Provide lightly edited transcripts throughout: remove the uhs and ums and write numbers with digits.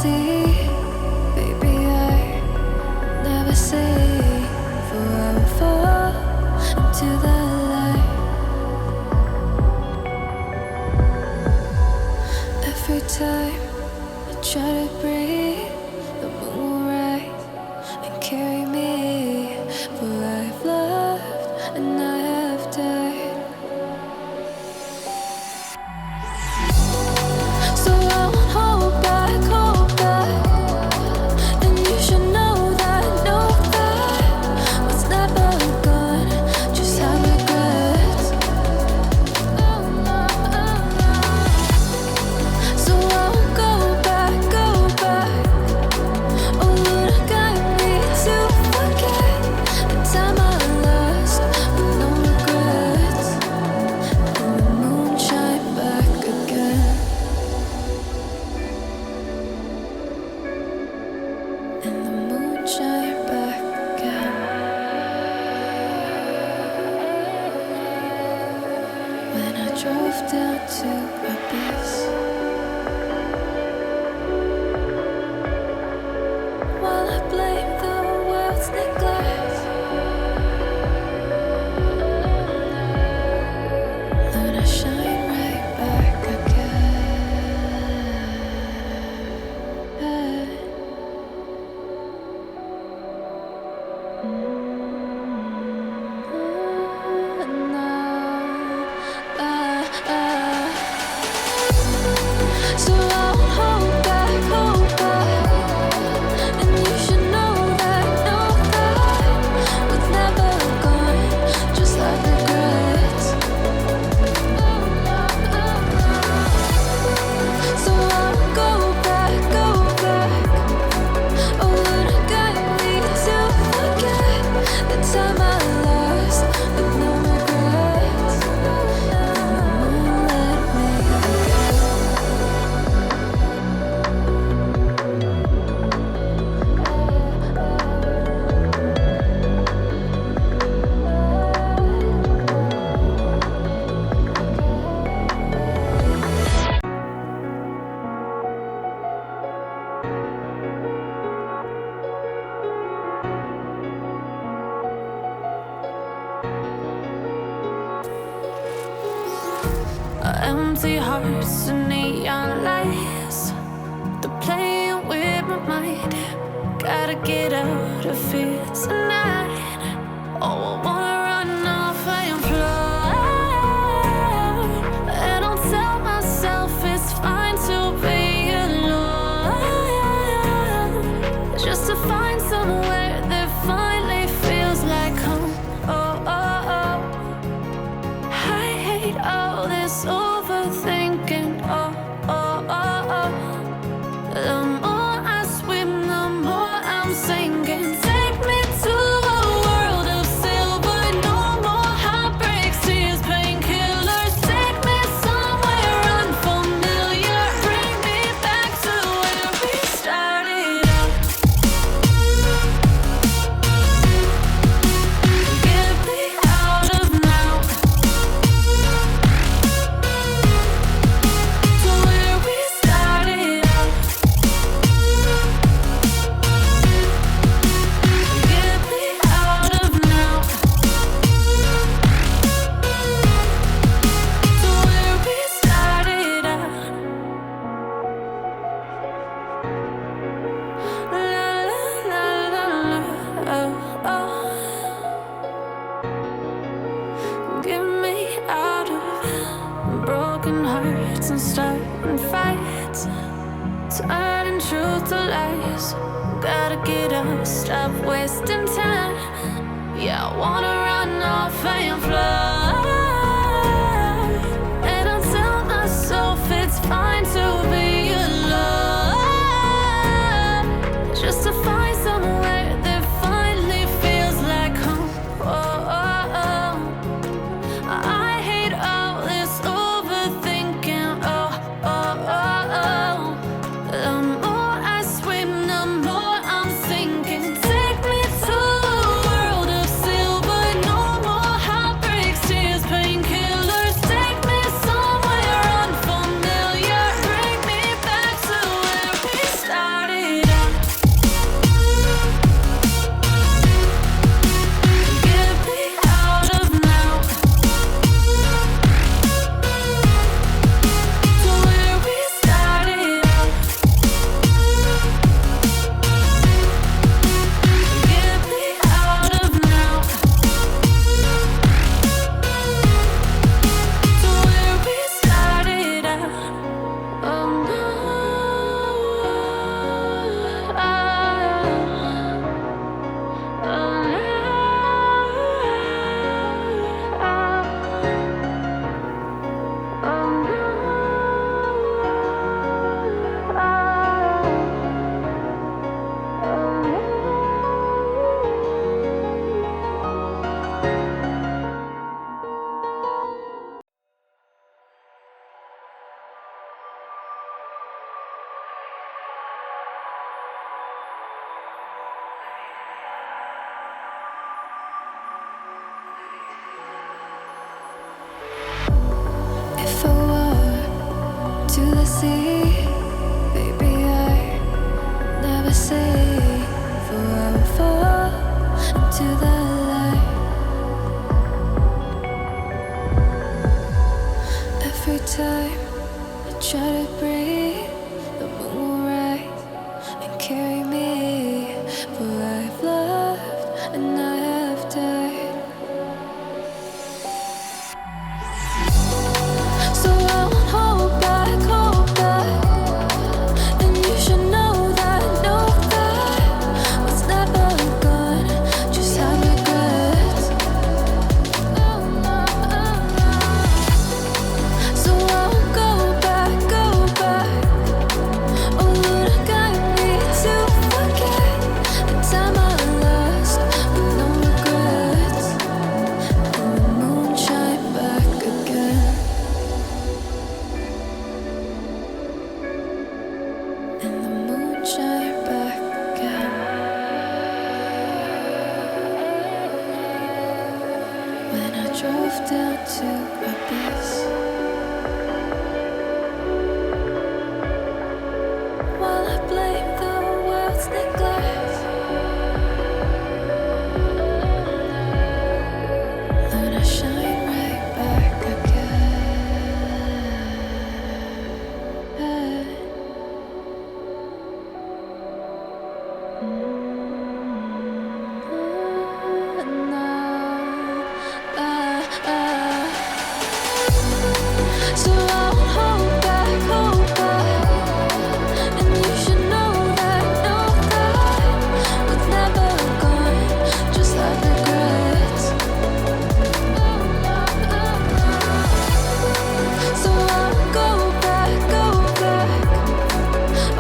see, baby, I never say, for I will fall into the light. Every time I try to breathe, the moon will rise and carry me, for I've loved and I have died. So I won't hold back, and you should know that what's never gone just have regrets. So I won't go back. Oh, Lord, got me to forget the time I lost with no regrets, and the moon shine back again. And the moon shine back again. When I drove down to Abyss, while I blame the world's neglect, then I shine right back again. So I won't hold back, and you should know that what's never gone just like regrets. So I won't go back. Oh, Lord, got me to forget the time I lost with no regrets, and the moon let me forget. Empty hearts and neon lights, they're playing with my mind. Gotta get out of here tonight. Oh, I wanna run off and fly, and I'll tell myself it's fine to be alone, just to find somewhere that finally feels like home. I hate all this overthinking. The more I swim, the more I'm sinking. Take me to a world of silver, no more heartbreaks, tears, painkillers. Take me somewhere unfamiliar, bring me back to where we started out. Get me out of now, to where we started out. Get me out of now, to where we started out. La la la la la, oh, oh. Get me out of broken hearts and starting fights, turning truth to lies. Gotta get up, stop wasting time. Yeah, I wanna run off and fly, and I'll tell myself it's fine to be alone, just to find somewhere that finally feels like home. I hate all this overthinking. The more I swim, the more I'm sinking. Take me to a world of silver, no more heartbreaks, tears, sea. Baby, I never say, for I will fall into the light. Every time I try to breathe, the moon will rise and carry me. For I've loved and I have died. So I won't hold back, and you should know that what's never gone just have regrets. So I won't go back. Oh Lord, guide me to forget the time I lost with no regrets. And the moon shine back again. And the moon shine back again. When I drove down to abyss, while I blame the world's neglect, Lord, I shine right back again. So I won't hold back, and you should know that what's never gone just like regrets. So I won't go back.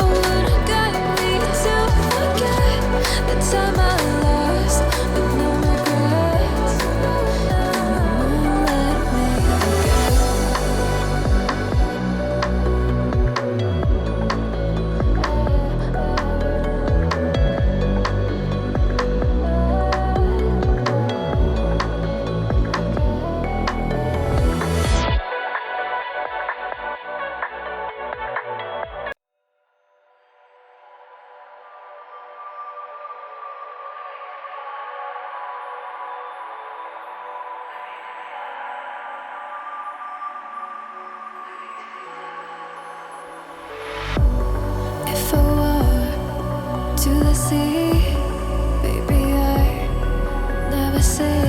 Oh Lord, guide me to forget the time I lost with no regrets. And the moon let me again. If I walk to the sea, baby, I never say,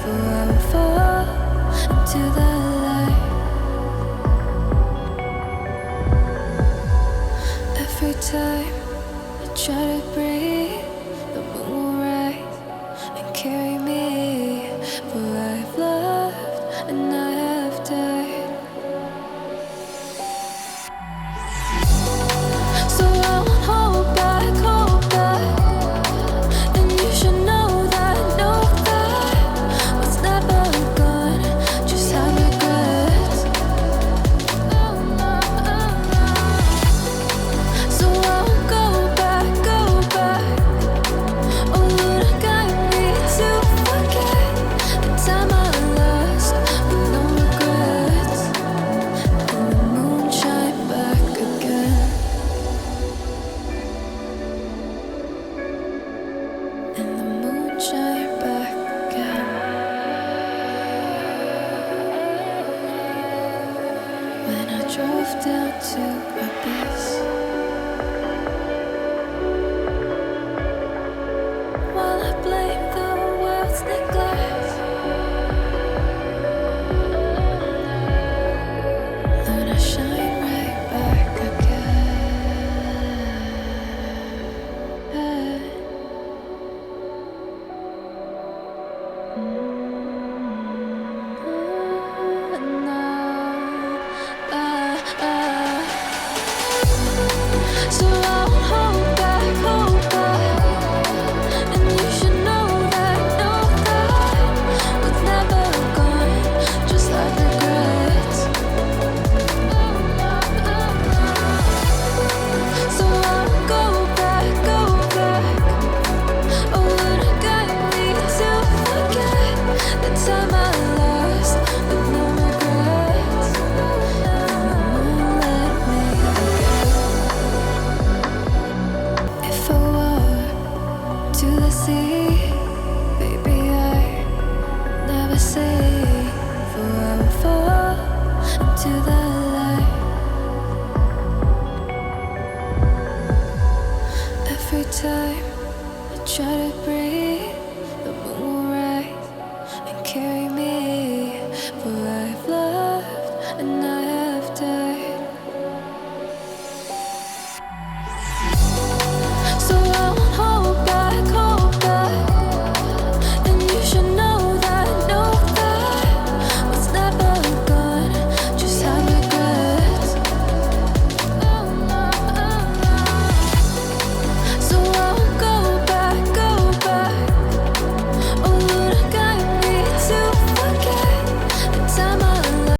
for I will fall into the light. Every time I try to breathe, the moon will rise and carry me. For I've loved and I have died. So I won't hold back, and you should know that what's never gone just have regrets. So I won't go back. Oh Lord, guide me to forget the time I lost with no regrets. And the moon shine back again. And the moon shine back again. When I drove down to abyss,